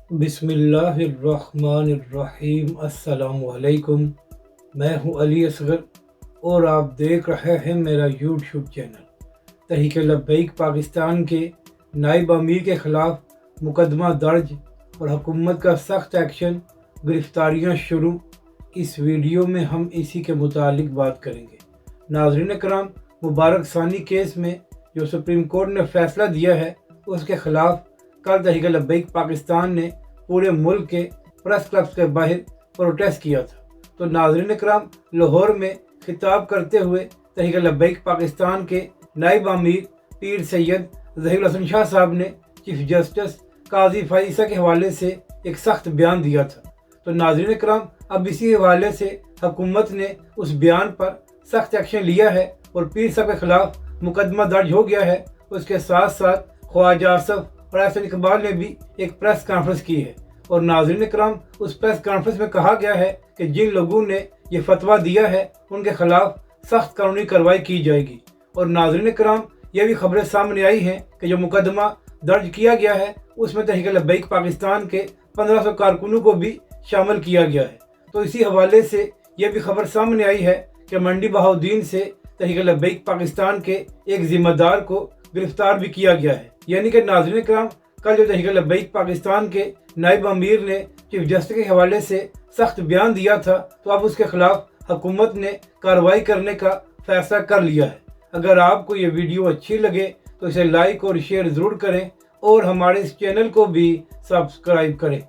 बिस्मिल्लाहिर्रहमानिर्रहीम। अस्सलाम वालेकुम। मैं हूं अली असगर और आप देख रहे हैं मेरा यूट्यूब चैनल। तहरीक लब्बैक पाकिस्तान के नायब अमीर के ख़िलाफ़ मुकदमा दर्ज और हुकूमत का सख्त एक्शन, गिरफ्तारियां शुरू। इस वीडियो में हम इसी के मुतालिक बात करेंगे। नाज़रीन कराम, मुबारक सानी केस में जो सुप्रीम कोर्ट ने फ़ैसला दिया है उसके ख़िलाफ़ कल तहरीक लब्बैक पाकिस्तान ने पूरे मुल्क के प्रेस क्लब्स के बाहर प्रोटेस्ट किया था। तो नाज़रीन कराम, लाहौर में खिताब करते हुए तहरीक लब्बैक पाकिस्तान के नायब अमीर पीर सैयद ज़हीरुल हसन शाह साहब ने चीफ जस्टिस काजी फाइज़ के हवाले से एक सख्त बयान दिया था। तो नाज़रीन कराम, अब इसी हवाले से हुकूमत ने उस बयान पर सख्त एक्शन लिया है और पीर साहब के खिलाफ मुकदमा दर्ज हो गया है। उसके साथ साथ ख्वाजा आसफ और एहसन इकबाल ने भी एक प्रेस कॉन्फ्रेंस की है और नाज़रीन कराम, उस प्रेस कॉन्फ्रेंस में कहा गया है कि जिन लोगों ने ये फतवा दिया है उनके खिलाफ सख्त कानूनी कार्रवाई की जाएगी। और नाज़रीन कराम, ये भी खबरें सामने आई हैं कि जो मुकदमा दर्ज किया गया है उसमें तहरीक लब्बैक पाकिस्तान के 1500 कारकुनों को भी शामिल किया गया है। तो इसी हवाले से यह भी खबर सामने आई है कि मंडी बहाउद्दीन से तहरीक लब्बैक पाकिस्तान के एक जिम्मेदार को गिरफ्तार भी किया गया है। यानी कि नाज़रीन कराम, कल जो तहरीक लब्बैक पाकिस्तान के नायब अमीर ने चीफ जस्टिस के हवाले से सख्त बयान दिया था, तो अब उसके खिलाफ हुकूमत ने कार्रवाई करने का फैसला कर लिया है। अगर आपको ये वीडियो अच्छी लगे तो इसे लाइक और शेयर ज़रूर करें और हमारे इस चैनल को भी सब्सक्राइब करें।